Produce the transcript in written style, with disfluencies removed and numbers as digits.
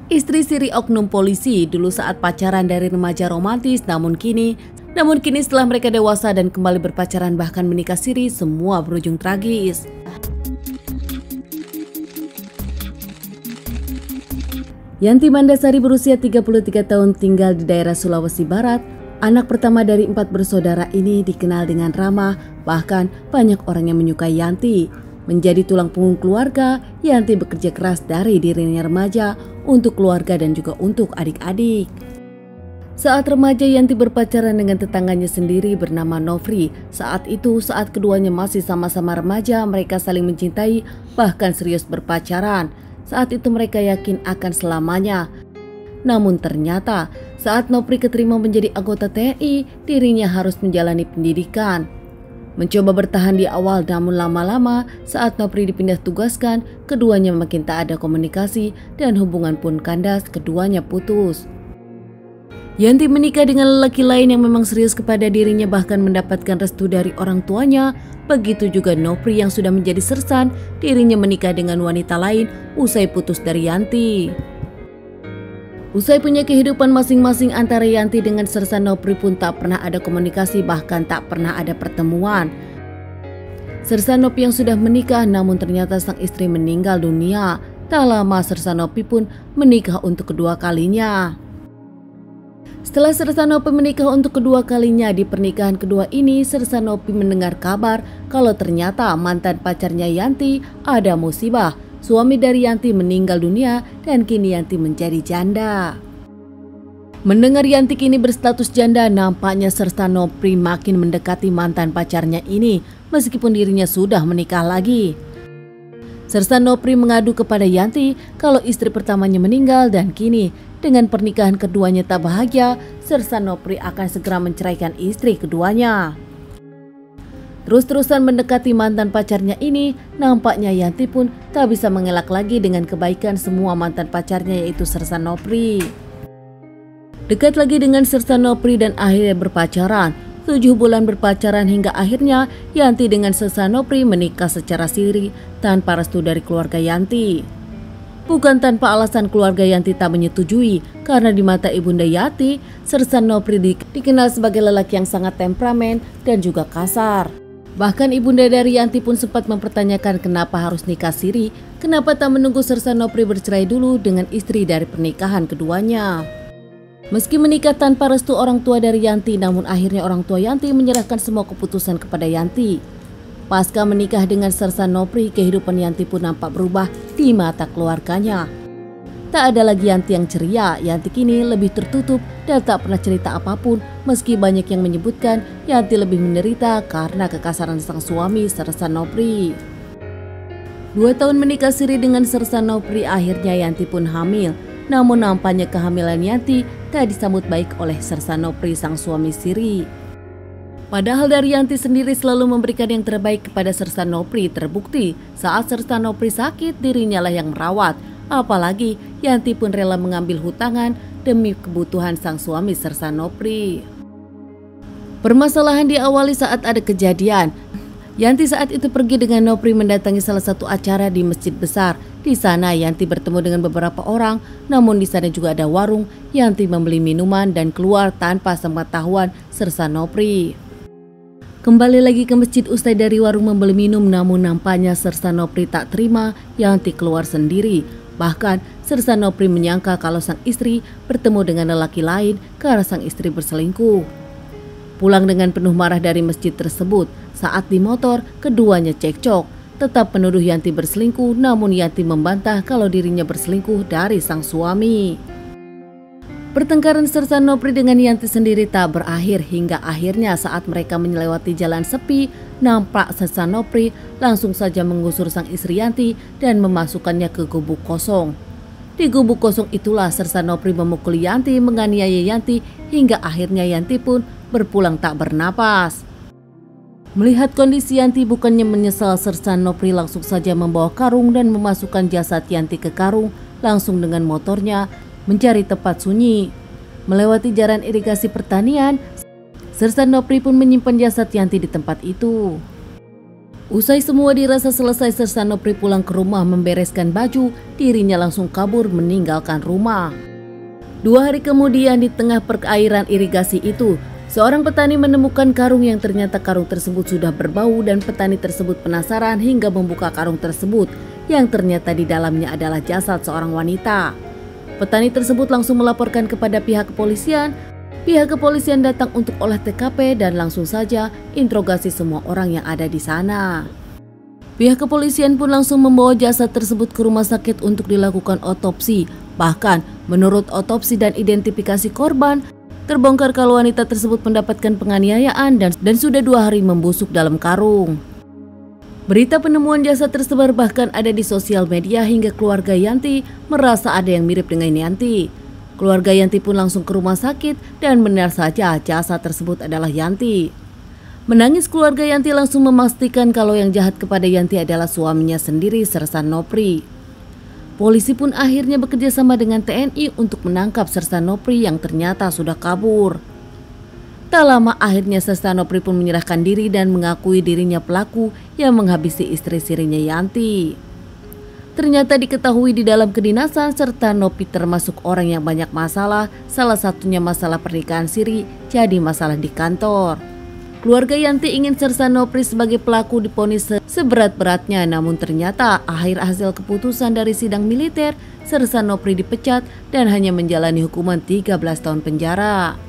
Istri Siri oknum polisi dulu saat pacaran dari remaja romantis, namun kini setelah mereka dewasa dan kembali berpacaran bahkan menikah siri, semua berujung tragis. Yanti Mandasari berusia 33 tahun tinggal di daerah Sulawesi Barat. Anak pertama dari 4 bersaudara ini dikenal dengan ramah, bahkan banyak orang yang menyukai Yanti. Menjadi tulang punggung keluarga, Yanti bekerja keras dari dirinya remaja untuk keluarga dan juga untuk adik-adik. Saat remaja, Yanti berpacaran dengan tetangganya sendiri bernama Nofri. Saat keduanya masih sama-sama remaja, mereka saling mencintai bahkan serius berpacaran. Saat itu mereka yakin akan selamanya. Namun ternyata saat Nofri keterima menjadi anggota TNI, dirinya harus menjalani pendidikan. Mencoba bertahan di awal, namun lama-lama saat Nofri dipindah tugaskan, keduanya makin tak ada komunikasi dan hubungan pun kandas, keduanya putus. Yanti menikah dengan lelaki lain yang memang serius kepada dirinya, bahkan mendapatkan restu dari orang tuanya. Begitu juga Nofri yang sudah menjadi sersan, dirinya menikah dengan wanita lain usai putus dari Yanti. Usai punya kehidupan masing-masing, antara Yanti dengan sersan Nofri pun tak pernah ada komunikasi, bahkan tak pernah ada pertemuan. Sersan Nofri yang sudah menikah, namun ternyata sang istri meninggal dunia. Tak lama sersan Nofri pun menikah untuk kedua kalinya. Setelah sersan Nofri menikah untuk kedua kalinya, di pernikahan kedua ini sersan Nofri mendengar kabar kalau ternyata mantan pacarnya Yanti ada musibah. Suami dari Yanti meninggal dunia dan kini Yanti menjadi janda. Mendengar Yanti kini berstatus janda, nampaknya sersan Nofri makin mendekati mantan pacarnya ini meskipun dirinya sudah menikah lagi. Sersan Nofri mengadu kepada Yanti kalau istri pertamanya meninggal dan kini dengan pernikahan keduanya tak bahagia, sersan Nofri akan segera menceraikan istri keduanya. Terus-terusan mendekati mantan pacarnya ini, nampaknya Yanti pun tak bisa mengelak lagi dengan kebaikan semua mantan pacarnya, yaitu sersan Nofri. Dekat lagi dengan sersan Nofri dan akhirnya berpacaran. 7 bulan berpacaran hingga akhirnya Yanti dengan sersan Nofri menikah secara siri tanpa restu dari keluarga Yanti. Bukan tanpa alasan keluarga Yanti tak menyetujui, karena di mata ibunda Yanti, sersan Nofri dikenal sebagai lelaki yang sangat temperamen dan juga kasar. Bahkan ibunda dari Yanti pun sempat mempertanyakan kenapa harus nikah siri, kenapa tak menunggu sersan Nofri bercerai dulu dengan istri dari pernikahan keduanya. Meski menikah tanpa restu orang tua dari Yanti, namun akhirnya orang tua Yanti menyerahkan semua keputusan kepada Yanti. Pasca menikah dengan sersan Nofri, kehidupan Yanti pun nampak berubah di mata keluarganya. Tak ada lagi Yanti yang ceria, Yanti kini lebih tertutup dan tak pernah cerita apapun, meski banyak yang menyebutkan Yanti lebih menderita karena kekasaran sang suami sersan Nofri. 2 tahun menikah siri dengan sersan Nofri, akhirnya Yanti pun hamil. Namun nampaknya kehamilan Yanti tak disambut baik oleh sersan Nofri sang suami siri. Padahal dari Yanti sendiri selalu memberikan yang terbaik kepada sersan Nofri, terbukti saat sersan Nofri sakit dirinya lah yang merawat. Apalagi Yanti pun rela mengambil hutangan demi kebutuhan sang suami sersan Nofri. Permasalahan diawali saat ada kejadian. Yanti saat itu pergi dengan Nofri mendatangi salah satu acara di masjid besar. Di sana Yanti bertemu dengan beberapa orang, namun di sana juga ada warung. Yanti membeli minuman dan keluar tanpa sepengetahuan sersan Nofri. Kembali lagi ke masjid usai dari warung membeli minum, namun nampaknya sersan Nofri tak terima Yanti keluar sendiri. Bahkan sersan Nofri menyangka kalau sang istri bertemu dengan lelaki lain karena sang istri berselingkuh. Pulang dengan penuh marah dari masjid tersebut, saat di motor keduanya cekcok. Tetap menuduh Yanti berselingkuh, namun Yanti membantah kalau dirinya berselingkuh dari sang suami. Pertengkaran sersan Nofri dengan Yanti sendiri tak berakhir hingga akhirnya saat mereka melewati jalan sepi, nampak sersan Nofri langsung saja menggusur sang istri Yanti dan memasukkannya ke gubuk kosong. Di gubuk kosong itulah sersan Nofri memukuli Yanti, menganiaya Yanti hingga akhirnya Yanti pun berpulang tak bernapas. Melihat kondisi Yanti, bukannya menyesal, sersan Nofri langsung saja membawa karung dan memasukkan jasad Yanti ke karung langsung dengan motornya mencari tempat sunyi. Melewati jalan irigasi pertanian, sersan Nofri pun menyimpan jasad Yanti di tempat itu. Usai semua dirasa selesai, Sersan Nopri pulang ke rumah membereskan baju, dirinya langsung kabur meninggalkan rumah. 2 hari kemudian di tengah perairan irigasi itu, seorang petani menemukan karung yang ternyata karung tersebut sudah berbau dan petani tersebut penasaran hingga membuka karung tersebut yang ternyata di dalamnya adalah jasad seorang wanita. Petani tersebut langsung melaporkan kepada pihak kepolisian. Pihak kepolisian datang untuk olah TKP dan langsung saja interogasi semua orang yang ada di sana. Pihak kepolisian pun langsung membawa jasad tersebut ke rumah sakit untuk dilakukan otopsi. Bahkan menurut otopsi dan identifikasi korban, terbongkar kalau wanita tersebut mendapatkan penganiayaan dan sudah 2 hari membusuk dalam karung. Berita penemuan jasad tersebar bahkan ada di sosial media hingga keluarga Yanti merasa ada yang mirip dengan Yanti. Keluarga Yanti pun langsung ke rumah sakit dan benar saja jasad tersebut adalah Yanti. Menangis, keluarga Yanti langsung memastikan kalau yang jahat kepada Yanti adalah suaminya sendiri, Sersan Nopri. Polisi pun akhirnya bekerja sama dengan TNI untuk menangkap Sersan Nopri yang ternyata sudah kabur. Tak lama akhirnya Sersan Nopri pun menyerahkan diri dan mengakui dirinya pelaku yang menghabisi istri sirinya Yanti. Ternyata diketahui di dalam kedinasan Sersan Nopri termasuk orang yang banyak masalah, salah satunya masalah pernikahan siri jadi masalah di kantor. Keluarga Yanti ingin Sersan Nopri sebagai pelaku divonis seberat-beratnya, namun ternyata akhir hasil keputusan dari sidang militer, Sersan Nopri dipecat dan hanya menjalani hukuman 13 tahun penjara.